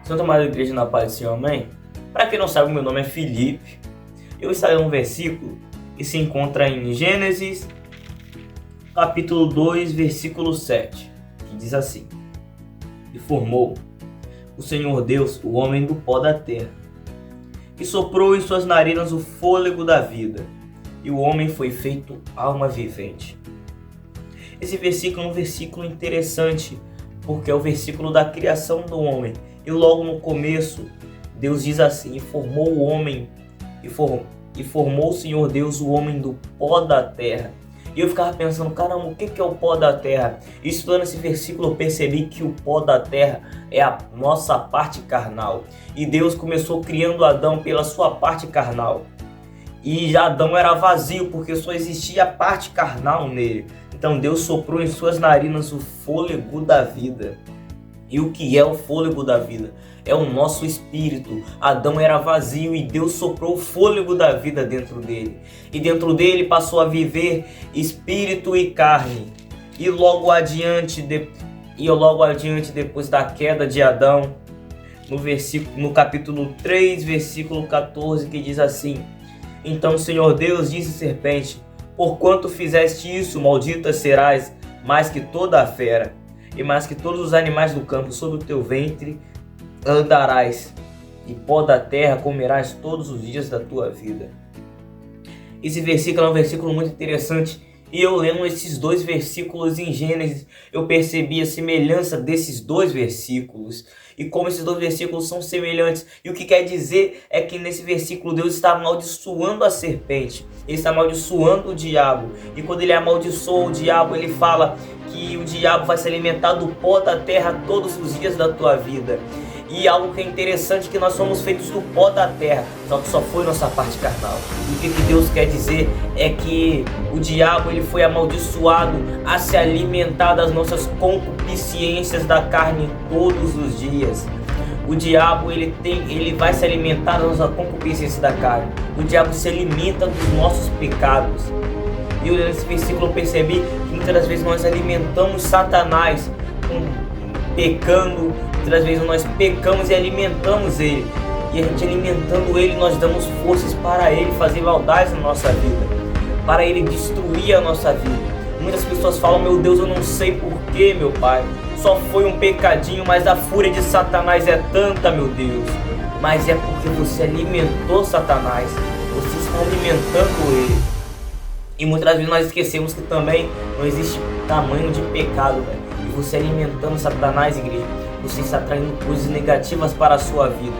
Santa Maria da Igreja na Paz do Senhor, amém? Para quem não sabe, meu nome é Felipe. Eu estarei um versículo que se encontra em Gênesis, capítulo 2, versículo 7, que diz assim: E formou o Senhor Deus o homem do pó da terra, e soprou em suas narinas o fôlego da vida, e o homem foi feito alma vivente. Esse versículo é um versículo interessante, porque é o versículo da criação do homem. E logo no começo, Deus diz assim: E formou o homem, e formou o Senhor Deus o homem do pó da terra. E eu ficava pensando, caramba, o que é o pó da terra? E estudando esse versículo, eu percebi que o pó da terra é a nossa parte carnal. E Deus começou criando Adão pela sua parte carnal. E já Adão era vazio, porque só existia a parte carnal nele. Então Deus soprou em suas narinas o fôlego da vida. E o que é o fôlego da vida? É o nosso espírito. Adão era vazio e Deus soprou o fôlego da vida dentro dele. E dentro dele passou a viver espírito e carne. E logo adiante, depois da queda de Adão, no capítulo 3, versículo 14, que diz assim: Então o Senhor Deus disse à serpente: Porquanto fizeste isso, maldita serás mais que toda a fera, e mais que todos os animais do campo. Sobre o teu ventre andarás, e pó da terra comerás todos os dias da tua vida. Esse versículo é um versículo muito interessante, e eu lendo esses dois versículos em Gênesis, eu percebi a semelhança desses dois versículos, e como esses dois versículos são semelhantes. E o que quer dizer é que nesse versículo Deus está amaldiçoando a serpente, ele está amaldiçoando o diabo, e quando ele amaldiçoa o diabo, ele fala que o diabo vai se alimentar do pó da terra todos os dias da tua vida. E algo que é interessante, que nós somos feitos do pó da terra, só que só foi nossa parte carnal. E o que Deus quer dizer é que o diabo ele foi amaldiçoado a se alimentar das nossas concupiscências da carne todos os dias. O diabo ele vai se alimentar das nossas concupiscências da carne. O diabo se alimenta dos nossos pecados. E olhando esse versículo eu percebi que muitas das vezes nós alimentamos Satanás pecando. Muitas vezes nós pecamos e alimentamos ele. E a gente alimentando ele, nós damos forças para ele fazer maldades na nossa vida, para ele destruir a nossa vida. Muitas pessoas falam: meu Deus, eu não sei porquê, meu pai, só foi um pecadinho, mas a fúria de Satanás é tanta, meu Deus. Mas é porque você alimentou Satanás, você está alimentando ele. E muitas das vezes nós esquecemos que também não existe tamanho de pecado, velho. E você alimentando Satanás, igreja, você está atraindo coisas negativas para a sua vida.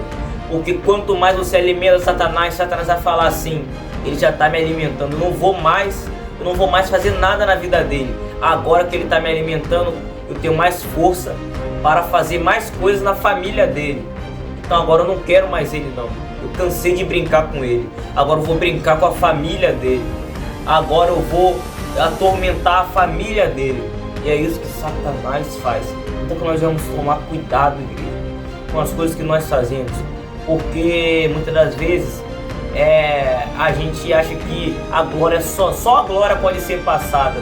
Porque quanto mais você alimenta Satanás, Satanás vai falar assim: ele já está me alimentando, eu não vou mais fazer nada na vida dele. Agora que ele está me alimentando, eu tenho mais força para fazer mais coisas na família dele. Então agora eu não quero mais ele não. Eu cansei de brincar com ele. Agora eu vou brincar com a família dele. Agora eu vou atormentar a família dele. E é isso que Satanás faz. Então que nós vamos tomar cuidado, igreja, com as coisas que nós fazemos. Porque muitas das vezes a gente acha que a glória só a glória pode ser passada.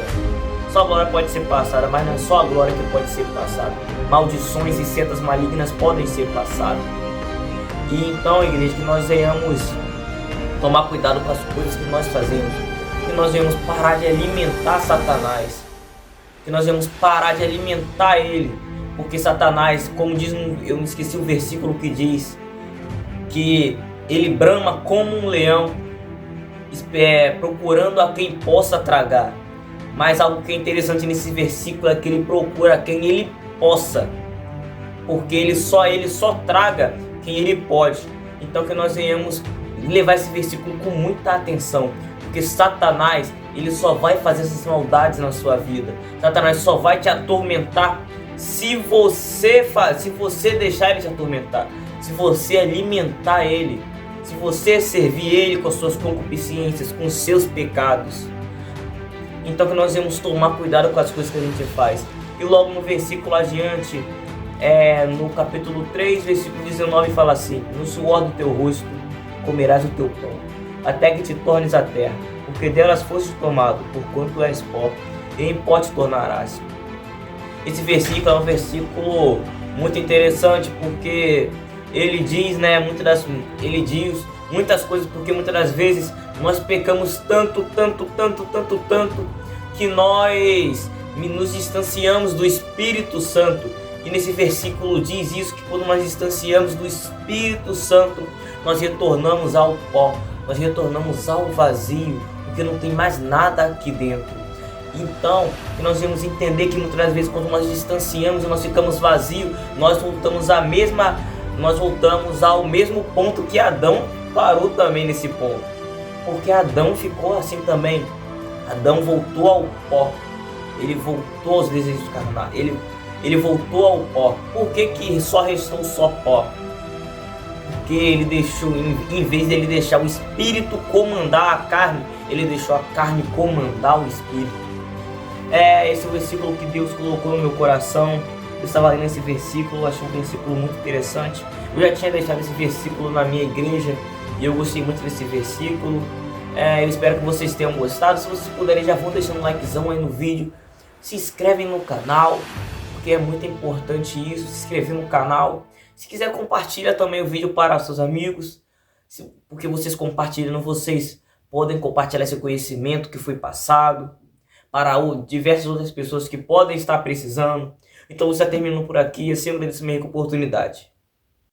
Só a glória pode ser passada, mas não é só a glória que pode ser passada. Maldições e setas malignas podem ser passadas. E então, igreja, que nós venhamos tomar cuidado com as coisas que nós fazemos. Que nós venhamos parar de alimentar Satanás. Que nós venhamos parar de alimentar ele. Porque Satanás, como diz, eu não esqueci o versículo que diz que ele brama como um leão, procurando a quem possa tragar. Mas algo que é interessante nesse versículo é que ele procura quem ele possa, porque ele só traga quem ele pode. Então que nós venhamos levar esse versículo com muita atenção, porque Satanás ele só vai fazer essas maldades na sua vida. Satanás só vai te atormentar se você deixar ele te atormentar, se você alimentar ele, se você servir ele com as suas concupiscências, com os seus pecados. Então que nós devemos tomar cuidado com as coisas que a gente faz. E logo no versículo adiante, no capítulo 3, versículo 19, fala assim: No suor do teu rosto comerás o teu pão, até que te tornes a terra, porque delas foste tomado, porquanto és pó, e em pó te tornarás. Esse versículo é um versículo muito interessante, porque ele diz, né, ele diz muitas coisas, porque muitas das vezes nós pecamos tanto, que nós nos distanciamos do Espírito Santo. E nesse versículo diz isso, que quando nós distanciamos do Espírito Santo, nós retornamos ao pó, nós retornamos ao vazio, porque não tem mais nada aqui dentro. Então, nós vamos entender que muitas das vezes quando nós distanciamos e nós ficamos vazios, nós voltamos ao mesmo ponto que Adão parou também nesse ponto. Porque Adão ficou assim também. Adão voltou ao pó. Ele voltou aos desejos carnais. Ele voltou ao pó. Por que só restou só pó? Porque ele deixou, em vez de ele deixar o espírito comandar a carne, ele deixou a carne comandar o espírito. Esse é o versículo que Deus colocou no meu coração. Eu estava lendo esse versículo, achei um versículo muito interessante. Eu já tinha deixado esse versículo na minha igreja e eu gostei muito desse versículo. Eu espero que vocês tenham gostado. Se vocês puderem, já vão deixando um likezão aí no vídeo. Se inscrevem no canal, porque é muito importante isso, se inscrever no canal. Se quiser, compartilha também o vídeo para seus amigos, porque vocês compartilhando, vocês podem compartilhar esse conhecimento que foi passado para diversas outras pessoas que podem estar precisando. Então, você terminando por aqui, eu sempre agradeço a minha oportunidade.